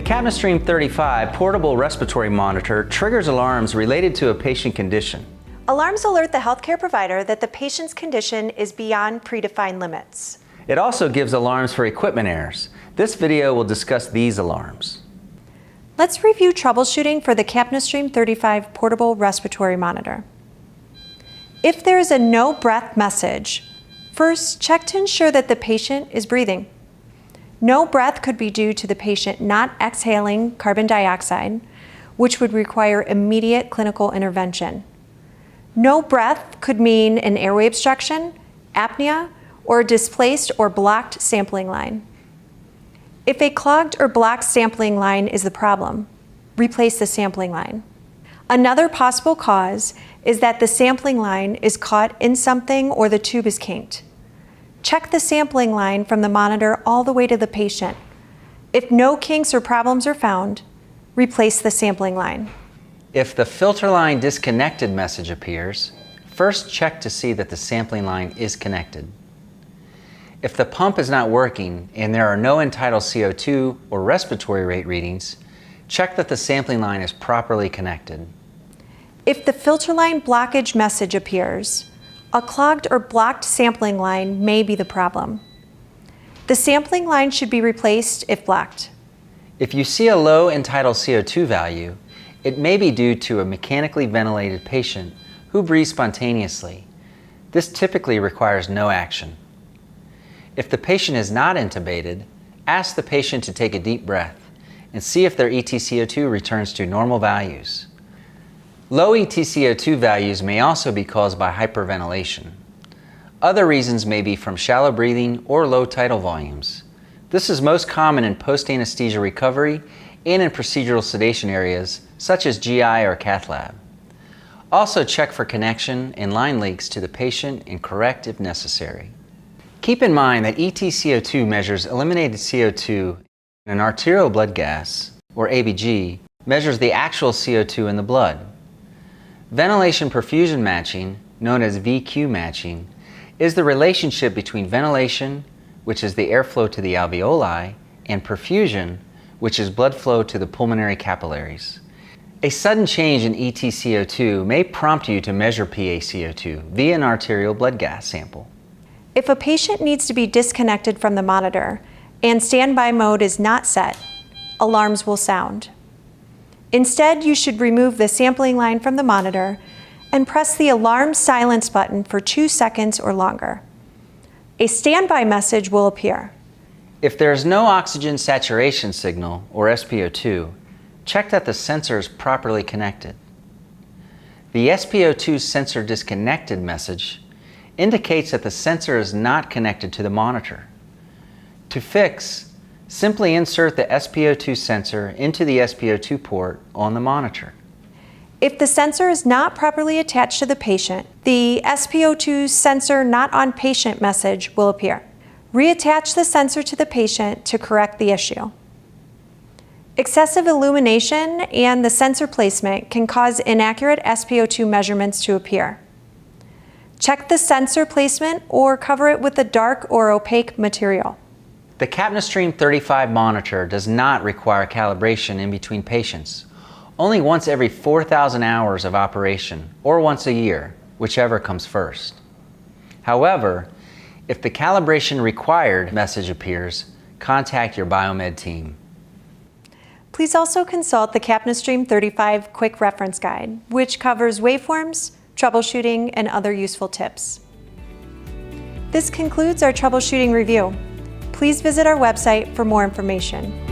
Capnostream 35 portable respiratory monitor triggers alarms related to a patient condition. Alarms alert the healthcare provider that the patient's condition is beyond predefined limits. It also gives alarms for equipment errors. This video will discuss these alarms. Let's review troubleshooting for the Capnostream 35 portable respiratory monitor. If there is a no breath message, first check to ensure that the patient is breathing. No breath could be due to the patient not exhaling carbon dioxide, which would require immediate clinical intervention. No breath could mean an airway obstruction, apnea, or a displaced or blocked sampling line. If a clogged or blocked sampling line is the problem, replace the sampling line. Another possible cause is that the sampling line is caught in something or the tube is kinked. Check the sampling line from the monitor all the way to the patient. If no kinks or problems are found, replace the sampling line. If the filter line disconnected message appears, first check to see that the sampling line is connected. If the pump is not working and there are no entitled CO2 or respiratory rate readings, check that the sampling line is properly connected. If the filter line blockage message appears, a clogged or blocked sampling line may be the problem. The sampling line should be replaced if blocked. If you see a low entitled CO2 value, it may be due to a mechanically ventilated patient who breathes spontaneously. This typically requires no action. If the patient is not intubated, ask the patient to take a deep breath and see if their EtCO2 returns to normal values. Low EtCO2 values may also be caused by hyperventilation. Other reasons may be from shallow breathing or low tidal volumes. This is most common in post-anesthesia recovery and in procedural sedation areas such as GI or cath lab. Also check for connection and line leaks to the patient and correct if necessary. Keep in mind that EtCO2 measures eliminated CO2 and an arterial blood gas, or ABG, measures the actual CO2 in the blood. Ventilation perfusion matching, known as VQ matching, is the relationship between ventilation, which is the airflow to the alveoli, and perfusion, which is blood flow to the pulmonary capillaries. A sudden change in EtCO2 may prompt you to measure PaCO2 via an arterial blood gas sample. If a patient needs to be disconnected from the monitor and standby mode is not set, alarms will sound. Instead, you should remove the sampling line from the monitor and press the alarm silence button for 2 seconds or longer. A standby message will appear. If there is no oxygen saturation signal, or SpO2, check that the sensor is properly connected. The SpO2 sensor disconnected message indicates that the sensor is not connected to the monitor. To fix, simply insert the SpO2 sensor into the SpO2 port on the monitor. If the sensor is not properly attached to the patient, the SpO2 sensor not on patient message will appear. Reattach the sensor to the patient to correct the issue. Excessive illumination and the sensor placement can cause inaccurate SpO2 measurements to appear. Check the sensor placement or cover it with a dark or opaque material. The Capnostream 35 monitor does not require calibration in between patients, only once every 4,000 hours of operation or once a year, whichever comes first. However, if the calibration required message appears, contact your biomed team. Please also consult the Capnostream 35 Quick Reference Guide, which covers waveforms, troubleshooting, and other useful tips. This concludes our troubleshooting review. Please visit our website for more information.